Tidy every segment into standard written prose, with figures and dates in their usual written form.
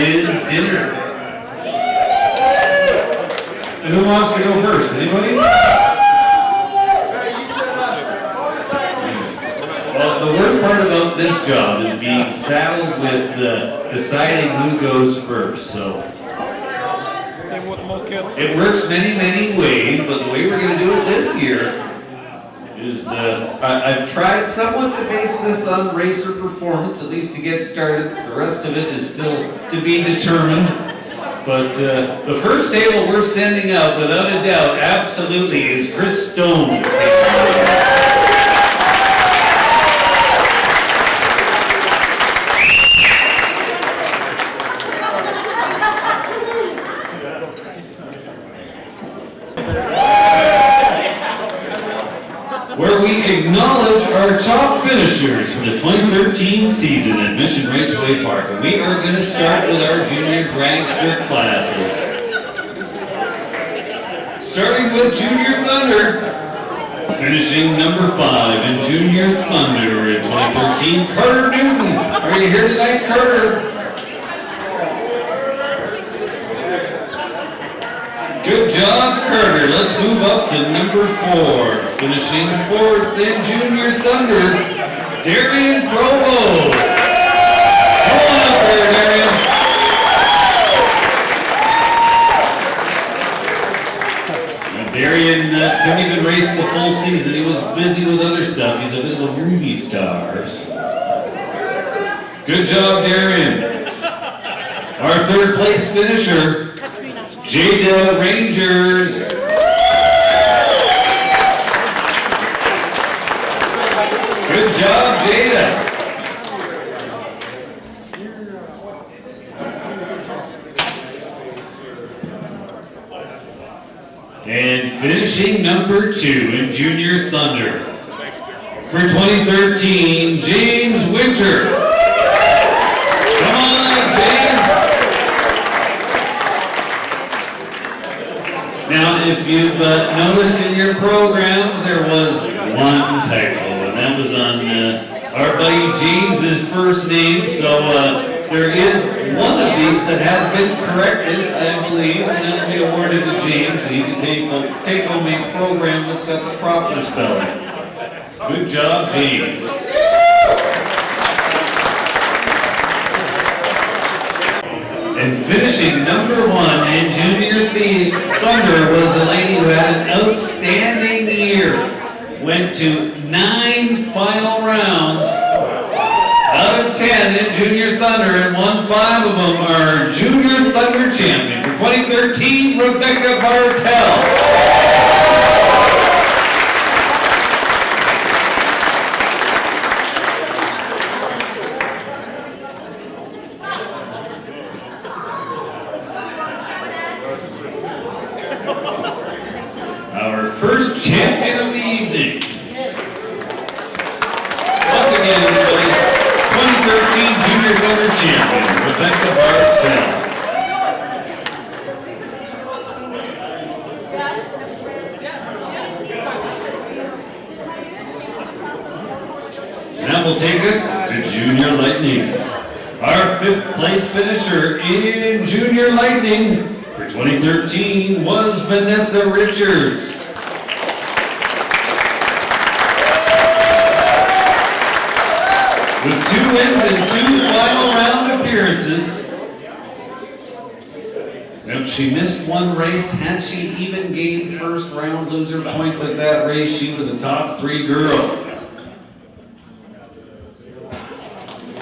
is dinner. So who wants to go first? Anybody? Well, the worst part about this job is being saddled with deciding who goes first. So it works many, many ways, but the way we're going to do it this year is I've tried somewhat to base this on racer performance, at least to get started. The rest of it is still to be determined. But the first table we're sending out, without a doubt, absolutely, is Chris Stone's table. Where we acknowledge our top finishers for the 2013 season at Mission Raceway Park. And we are going to start with our junior dragster classes. Starting with Junior Thunder, finishing number 5 in Junior Thunder in 2013, Carter Newton. Are you here tonight, Carter? Good job, Carter. Let's move up to number 4. Finishing 4th in Junior Thunder, Darian Provo. Come on up here, Darian. Darian couldn't even race the full season. He was busy with other stuff. He's a bit of a movie star. Good job, Darian. Our 3rd place finisher, Jada Rangers. Good job, Jada. And finishing number 2 in Junior Thunder for 2013, James Winter. Come on, James. Now, if you've noticed in your programs, there was one typo, and that was on our buddy James's first name. So there is one of these that has been corrected, I believe, and that'll be awarded to James, so you can take home a program that's got the proper spelling. Good job, James. And finishing number 1 in Junior Thunder was a lady who had an outstanding year. Went to 9 final rounds out of 10 in Junior Thunder, and won 5 of them. Our Junior Thunder champion for 2013, Rebecca Bartell. Our first champion of the evening. Once again, everybody, 2013 Junior Thunder champion, Rebecca Bartell. And that will take us to Junior Lightning. Our 5th place finisher in Junior Lightning for 2013 was Vanessa Richards. With 2 wins and 2 final round appearances. Now, she missed 1 race. Had she even gained first round loser points at that race, she was a top 3 girl.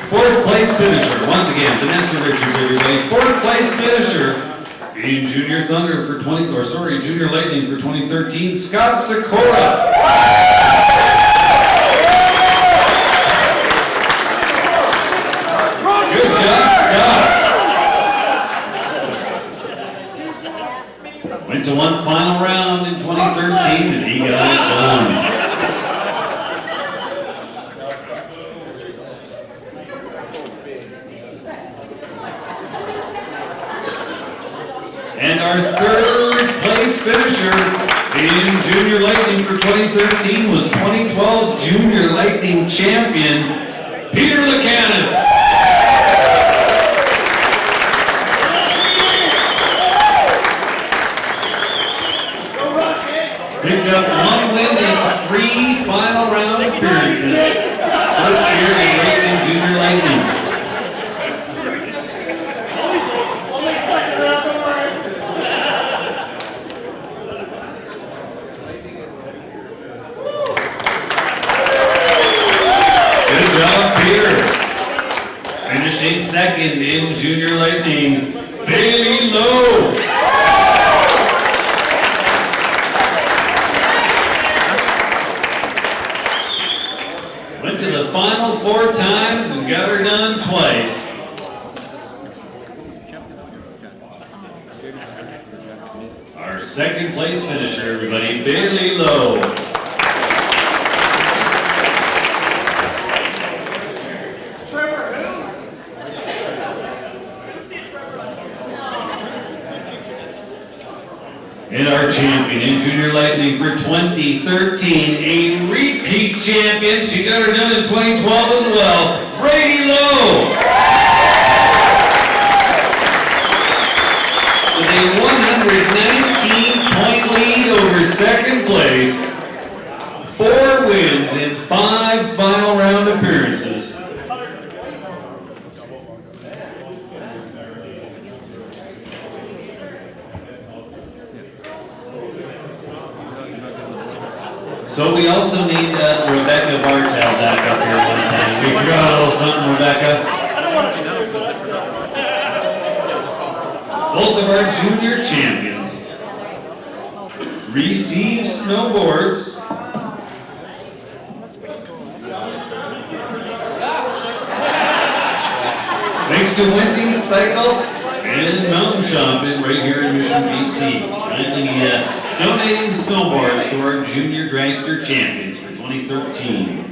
4th place finisher, once again, Vanessa Richards, everybody. 4th place finisher in Junior Thunder for Junior Lightning for 2013, Scott Sikora. Good job, Scott. Went to 1 final round in 2013, and he got it done. And our 3rd place finisher in Junior Lightning for 2013 was 2012 Junior Lightning champion, Peter Lacanis. Picked up 1 win in 3 final round appearances. First year in racing junior lightning. Good job, Peter. Finishing second in junior lightning, Bailey Lowe. Went to the final 4 times and got her done twice. Our second place finisher, everybody, Bailey Lowe. And our champion in junior lightning for 2013, a repeat champion. She got her done in 2012 as well, Brady Lowe. With a 119-point lead over second place, 4 wins in 5 final round appearances. So we also need Rebecca Bartel back up here one time. We forgot a little something, Rebecca. Both of our junior champions receive snowboards. Thanks to Winting Cycle and Mountain Shopping right here in Mission, BC. Kindly donating snowboards to our junior dragster champions for 2013.